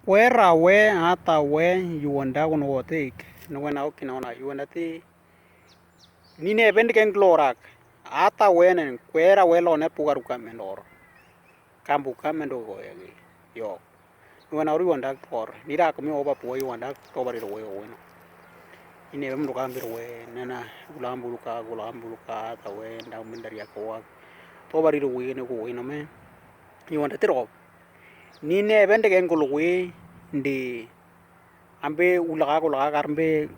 Kwera we hata we yuanda kuno wotik no wena okinaona yuanda ti nine bend ken glorak hata we nen kwera we lo ne pugaru kamendor kambu kamendo go yagi yo wena ori wanda por nira kami oba po yuanda to bari we no ine bem do kambir we nena ulambuluka hata we nda mendari yakwa to bari we ne go no me yuanda tiro nine bend ken glowe ndi ambe ulaga karmbe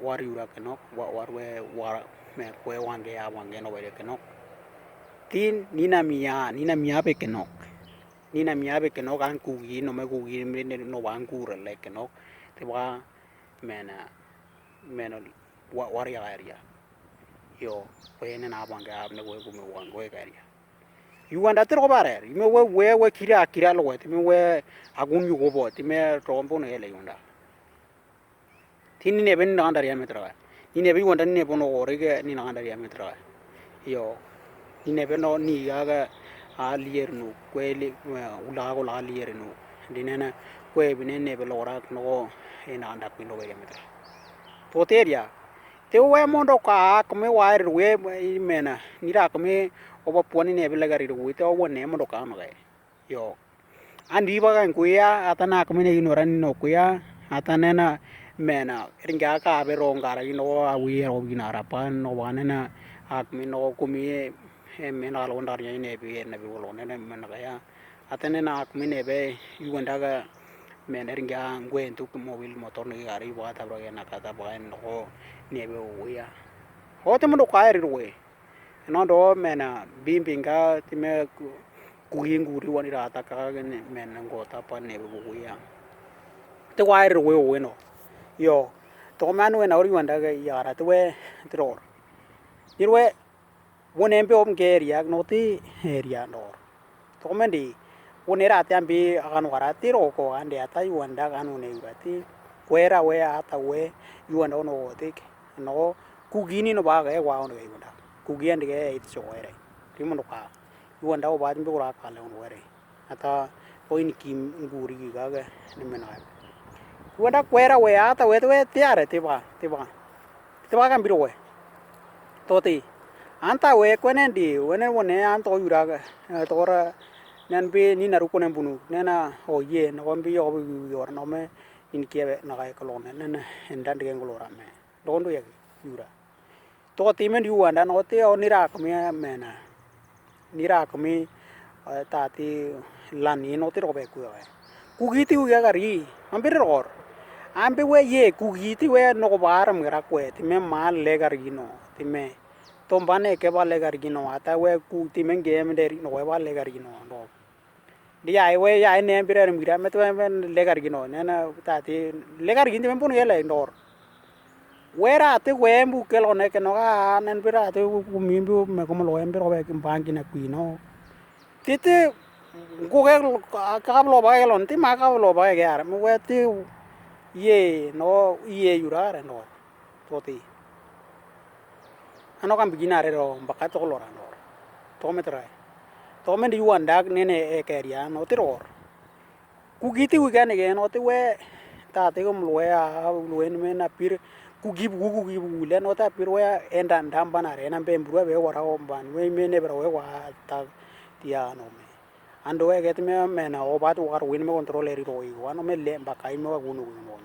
wari ura kenok warwe war me kwe wange no bere kenok tin nina mia be kenok an kugi no me kugi me no wan kure le kenok te wa mena war ya area yo kwe ne na wange ab ne we kume wange area you anda tro bare me we kira lo we me we agun yu go bo ti me rombo no ele yunda tin ne ben na ndar ya metra ni ne bi wonda ne bono ore ke ni na ndar ya metra yo ni ne ben no ni ga a lier nu kweli ula go la lier nu dinena kwe bi ne be lora no e na ndar ku no ya metra to teria te we mondo ka me wa we mena ni ra me oba poni ne be lagari ru te o ne mondo ka no yo andi ba kan kuya atana ka me ne inoran no kuya atana na mena ringa ka be ronga ra no awi ro ginara pan no wanena ak mi no kumi mena lo ndar ne be wo ne mena ya atana na ak mi ne be yuanda ga mena ringa ngwen tu mobil motor ne ari wa ta bro na ka ta ba no ne be wo ya ho te mondo ka ri we no do mena bimbinga ti me kuyinguri wani ra ta ka ne mena ngo ta pa ne be wo ya te wa ri we no yo to man we na ori wanda ga yara to we dror irwe wone embe om ke area no ti area no to mendi wone ra ta ambi akan wara ti ro ko ande ata yu wanda kan one urati kwera we ata we yu wanda no ti no kugini no ba ga wa ono wanda kugi ande ga it so ere ti mo ka yu wanda o ba mbi ora ka le ono ere ata poin kim nguri ga ga ni mena wanda kwera we ata we tiare te ba kan biro we to ti anta we kwenendi wene wone anto yura to ra nan be ni na ru konen bunu nena o ye no bi yo yor no me in kebe na ga kolone nena endan de ngolora me dondo ya yura to ti men yu wanda no te o ni ra ko me mena ni ra ko mi ta ti lan ni no te ro be ku gi ti u ga ri ambe ror ambe we ye kugiti we no baram gara kwe ti me mal le gargino ti me tombane ke ba le gargino ata we ku ti men game de no we ba le gargino no di ai we ya ne bire mira me to men le gargino ne na ta ti le gargin ti men pun ye le ndor we ra ti we mbu ke lo ne ke no ga nen bira ti ku mi mbu me como lo em biro be bangi na qui no ti ti ku ke ka lo ba ke lo ti ma ka lo ba ke ar me we ti ye no ye yurare no toti ano kan biginare ro baka to lora no to metra to men di wanda nene e keria no tiror ku giti u gane ge no te we ta te gum lo ya lo en men apir ku gibu le no ta pir we enda ndam banare na be mbru be wara o ban we mene bro we wa ta tia no me ando we get me na o ba to war win me control ri ro i wa no me le baka i me wa gunu no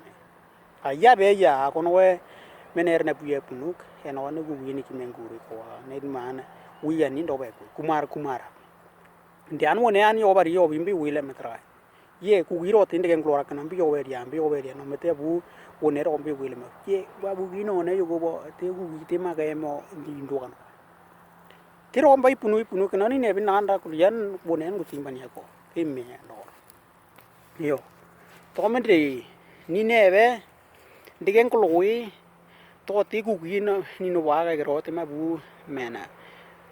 aya be ya kono we mener na puye punuk eno ne gu yini ki menguri ko ne man wi ya ni do be kumara ndi an woni an yo bari yo bimbi wi le metra ye ku giro tinde gen glora kan bi yo be no mete bu woni ro bi wi le me ye ba bu gino ne yo go te gu te ma ga mo ndi ndo kan ti ro mbai punu kan ni ne bi nanda ku yan woni en gu timban ya ko ti me no yo to me ni ne be digen ko loyi to ti ku gina ni no wa ga ro te ma bu mena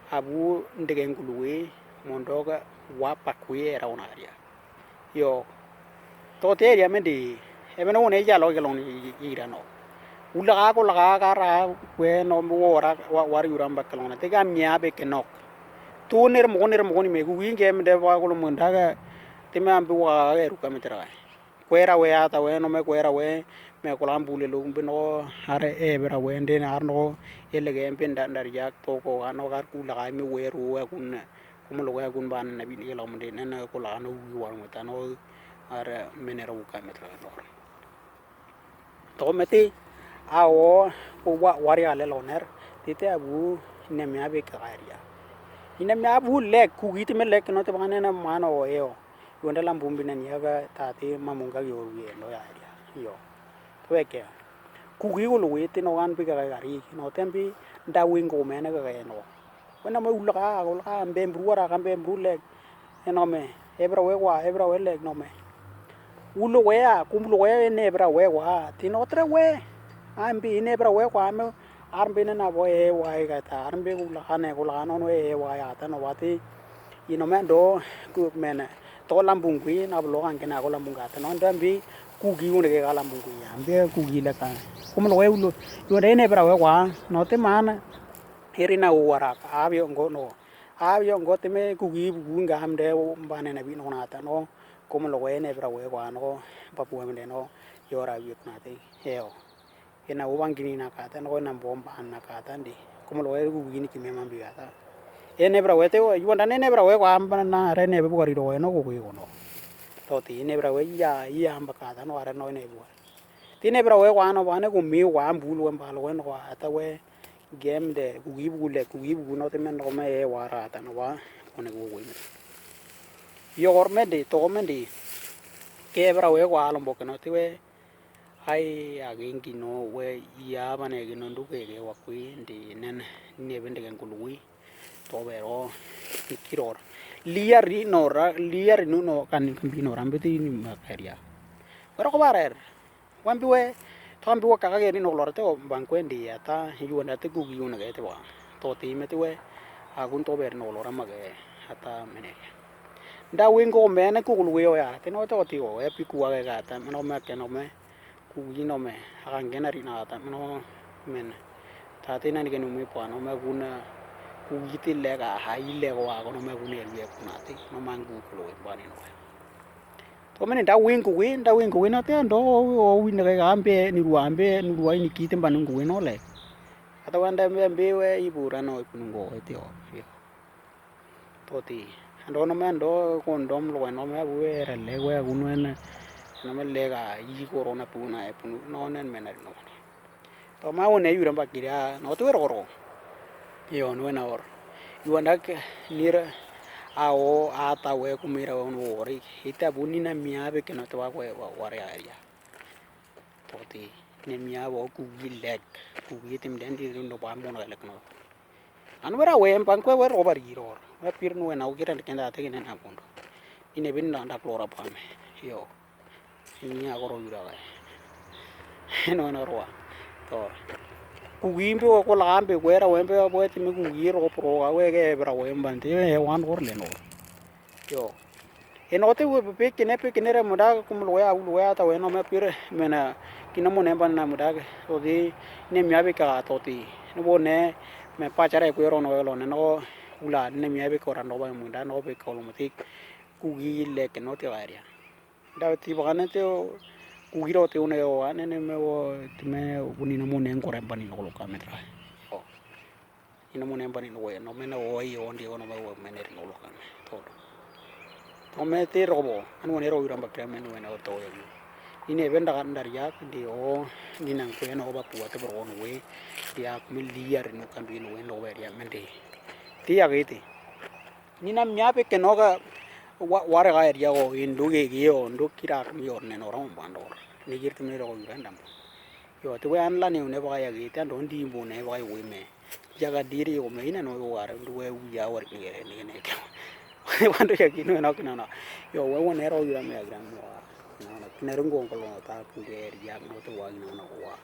abu digen ko loyi mondoga wa pa ku era una area yo to te ya me di e me no ne ya lo ke lo ni ira no ula ko la ga ra we no mo ra wa ri ram ba ke lo na te ga mia be ke no tu ner mo ni me ku gi ge me de wa ko lo mo nda ga te me ambu wa ga ru ka me tra kwera we ata we no me kwera we me kolam bule lu bino are bra we ndene arno ele ge empenda ndar yak to ko ano gar ku la mi we ru we kun kum lo we kun ban na bi ni lo mde na ko la no wi war mata no are menera u ka metra no to meti awo ko wari ale loner tite abu ne me abe ka area ina me abu lek ku git me lek no te bane na mano eo yonda lam bumbi na niaga tati mamunga yo ye no ya area yo to eke ku gi lo we te no an bi ka gari no tembi da wingo me na ga no wana mo ulaka ambe mbruara kambe mbrulek eno me ebra we lek no me ulo we a kumlo we ne ebra we wa tino tre we ambi ne ebra we kwa me armbe na bo e wa ga ta armbe ula no e wa ya ta no wati ino me do ku mena to lambung kui na blo kan kena ko lambung ga ta no ndambi ku gi une ke ga lambung kui ambe ku gi la ka kumlo we ulo yo ne ebra we wa no te mana herina wara abio ngo te me ku gi bunga amde bane na bi no na ta no como lo we ne bra we wa no papu me no yora wi na te heo ena uban gini na ka ta no na bomba na ka ta ndi como lo we ku gini ki me mambi ga ta ene bra we te yo ne bra we wa amba na re ne be ko ri ro no ko ko no to ti ne bra we ya amba ka ta no are no ne bu ti ne bra we wa no ba ne ku mi wa ambu lo mba lo no wa ta we game de ku gi bu no te men no me e wa ra ta no wa ko ne ko yor me de to me de ke bra we wa lo mbok no ti we ai agin ki no we ya bane gi no ndu ke wa ku ndi nen ne bende gen kului to bero kiror liari no kan bi no rambe ti ni ma karia ora ko barer wambi we tambi wa ka ge ni no lor te ban kwendi ata yu na te ku gi una ge te wa to ti me te we agun to ber no lor ma ge ata mene da wingo me na ku lu yo ya te no to ti o e pi ku ga ga ta no me ke no me ku gi no me agan ge na ri na ta no men ta te na ni ge no me pa no me guna ku gi ti le ga ha i le wa ko no me gune ye ku na ti no man ku lo ba ni no to men da wingo no te ndo o win ga ambe ni ruambe ni ki te ban ngu no le ata wanda me we i bura no ku ngo e ti o to ti ando no me ndo ko ndom lo no me bu era le we unu en no me le ga i corona puna e punu no nen me no to ma one yura ba kiria no to ro yo no na or yu anda ke lira ao ata we ku mira on ori ita bunina miabe ke no to wa wa re area to ti ne miabo ku gilek ku gitim den di no ba mo no le no anu bara we pan ko we ro bar giro me pir no na ugira ke nda te ne na pondo ine bin na flora pa me yo ni a goro yura ga no na ro to ku gimbe ko la ambe we ra we be bo ti me ku giro pro ga we ge bra we mban te e wan or le no yo eno te we pe ke ne re mo da ku lo ya ta we no me pir me na kina mo ne ban na mo da o di ne mi abe ka to ti no bo ne me pa chare ku ro no lo ne no ula ne mi abe ko ra no ba mo da no be ko lo mo ti ku gi le ke no te area da ti ba ne te ku giro te une o ane ne me o te me uni no mo ne ko re ban no lo ka me tra o ina mo ne ban no we no me no o i o ndi o no me o me ne no lo ka me to to me te robo anu ne ro ira ba kre me no na o to yo ine benda kan dari ya di o ni nang ko no ba pu te bro no we ya me liar no kan bi no we no we ya me de ti ya gete ni na mya pe ke no ga wa re ga ya o indu ge ge o ndu kira mi or ne no ro ba no ni gir me ro ira ndam yo te we an la ne ne ba ya ge te ndo ndi mo ne ba we me ya ga diri o me ina no wa re ndu we ya war ni ne ke quando ya ki no no yo we ne ro ira me ya gran no na nerungo ko ta ku ge ya no to wa no no wa